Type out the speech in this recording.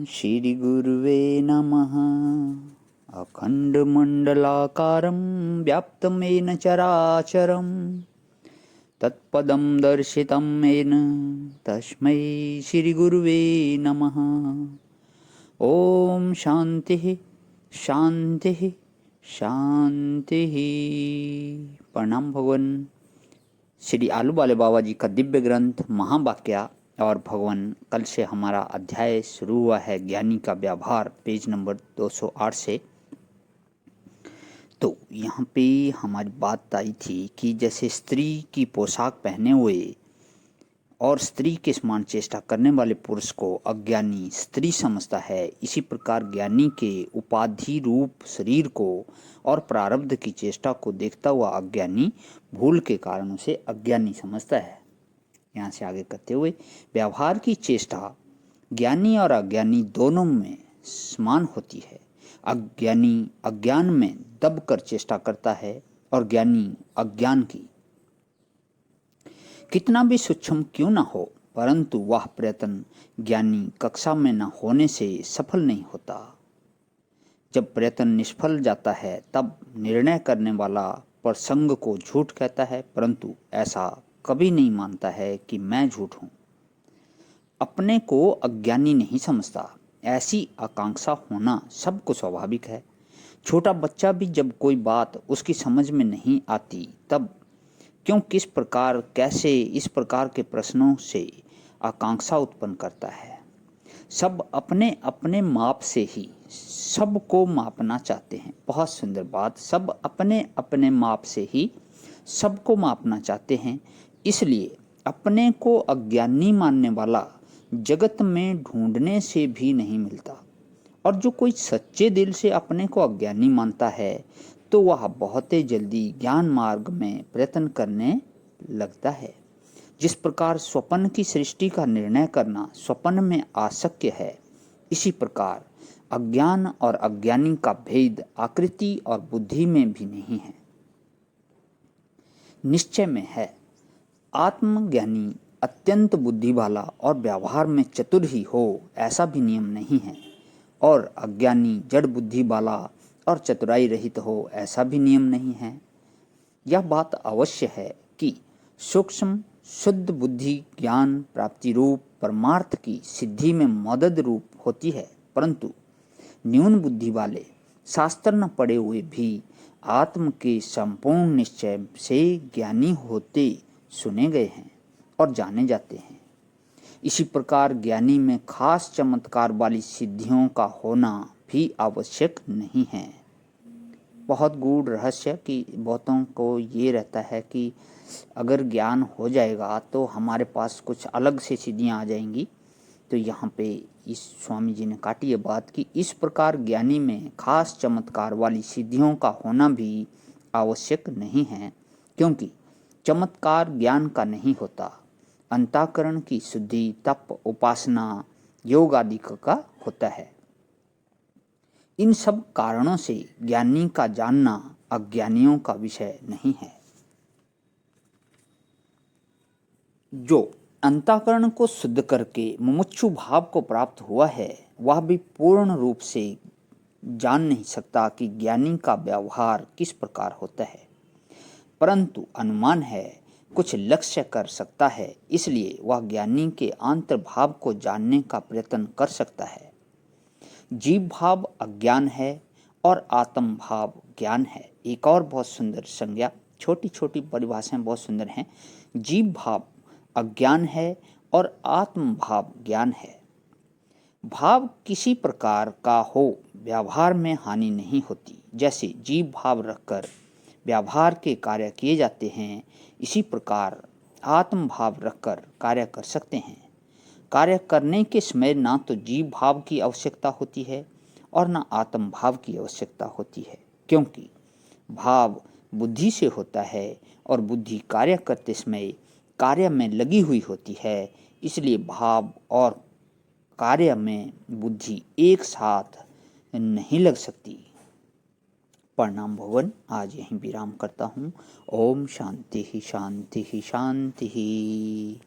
श्रीगुरुवे नमः। अखण्डमण्डलाकारं व्याप्तं येन चराचरं तत्पदं दर्शितं येन तस्मै श्रीगुरुवे नमः। ओम शांति शांति शांति। प्रणाम भगवान। श्री आलू वाले बाबा जी का दिव्य ग्रंथ महावाक्या। और भगवान, कल से हमारा अध्याय शुरू हुआ है ज्ञानी का व्यवहार, पेज नंबर 208 से। तो यहाँ पे हमारी बात आई थी कि जैसे स्त्री की पोशाक पहने हुए और स्त्री के समान चेष्टा करने वाले पुरुष को अज्ञानी स्त्री समझता है, इसी प्रकार ज्ञानी के उपाधि रूप शरीर को और प्रारब्ध की चेष्टा को देखता हुआ अज्ञानी भूल के कारण उसे अज्ञानी समझता है। यहाँ से आगे करते हुए, व्यवहार की चेष्टा ज्ञानी और अज्ञानी दोनों में समान होती है। अज्ञानी अज्ञान में दबकर चेष्टा करता है और ज्ञानी अज्ञान की। कितना भी सूक्ष्म क्यों न हो, परंतु वह प्रयत्न ज्ञानी कक्षा में न होने से सफल नहीं होता। जब प्रयत्न निष्फल जाता है तब निर्णय करने वाला प्रसंग को झूठ कहता है, परंतु ऐसा कभी नहीं मानता है कि मैं झूठ हूं। अपने को अज्ञानी नहीं समझता। ऐसी आकांक्षा होना सबको स्वाभाविक है। छोटा बच्चा भी जब कोई बात उसकी समझ में नहीं आती तब क्यों, किस प्रकार, कैसे, इस प्रकार के प्रश्नों से आकांक्षा उत्पन्न करता है। सब अपने अपने माप से ही सबको मापना चाहते हैं। बहुत सुंदर बात। सब अपने अपने माप से ही सबको मापना चाहते हैं, इसलिए अपने को अज्ञानी मानने वाला जगत में ढूंढने से भी नहीं मिलता। और जो कोई सच्चे दिल से अपने को अज्ञानी मानता है तो वह बहुत ही जल्दी ज्ञान मार्ग में प्रयत्न करने लगता है। जिस प्रकार स्वप्न की सृष्टि का निर्णय करना स्वप्न में अशक्य है, इसी प्रकार अज्ञान और अज्ञानी का भेद आकृति और बुद्धि में भी नहीं है, निश्चय में है। आत्मज्ञानी अत्यंत बुद्धि वाला और व्यवहार में चतुर ही हो, ऐसा भी नियम नहीं है। और अज्ञानी जड़ बुद्धि वाला और चतुराई रहित हो, ऐसा भी नियम नहीं है। यह बात अवश्य है कि सूक्ष्म शुद्ध बुद्धि ज्ञान प्राप्ति रूप परमार्थ की सिद्धि में मदद रूप होती है, परंतु न्यून बुद्धि वाले शास्त्र न पढ़े हुए भी आत्म के संपूर्ण निश्चय से ज्ञानी होते सुने गए हैं और जाने जाते हैं। इसी प्रकार ज्ञानी में खास चमत्कार वाली सिद्धियों का होना भी आवश्यक नहीं है। बहुत गूढ़ रहस्य कि बहुतों को ये रहता है कि अगर ज्ञान हो जाएगा तो हमारे पास कुछ अलग से सिद्धियां आ जाएंगी। तो यहाँ पे इस स्वामी जी ने काटी ये बात कि इस प्रकार ज्ञानी में खास चमत्कार वाली सिद्धियों का होना भी आवश्यक नहीं है, क्योंकि चमत्कार ज्ञान का नहीं होता। अंतःकरण की शुद्धि, तप, उपासना, योग आदि का होता है। इन सब कारणों से ज्ञानी का जानना अज्ञानियों का विषय नहीं है। जो अंतःकरण को शुद्ध करके मुमुक्षु भाव को प्राप्त हुआ है, वह भी पूर्ण रूप से जान नहीं सकता कि ज्ञानी का व्यवहार किस प्रकार होता है, परंतु अनुमान है, कुछ लक्ष्य कर सकता है। इसलिए वह ज्ञानी के अंतर्भाव को जानने का प्रयत्न कर सकता है। जीव भाव अज्ञान है और आत्म भाव ज्ञान है। एक और बहुत सुंदर संज्ञा, छोटी छोटी परिभाषाएं बहुत सुंदर हैं। जीव भाव अज्ञान है और आत्म भाव ज्ञान है। भाव किसी प्रकार का हो, व्यवहार में हानि नहीं होती। जैसे जीव भाव रखकर व्यवहार के कार्य किए जाते हैं, इसी प्रकार आत्म भाव रखकर कार्य कर सकते हैं। कार्य करने के समय ना तो जीव भाव की आवश्यकता होती है और ना आत्म भाव की आवश्यकता होती है, क्योंकि भाव बुद्धि से होता है और बुद्धि कार्य करते समय कार्य में लगी हुई होती है। इसलिए भाव और कार्य में बुद्धि एक साथ नहीं लग सकती। प्रणाम भगवान। आज यहीं विराम करता हूँ। ओम शांति ही शांति ही शांति ही।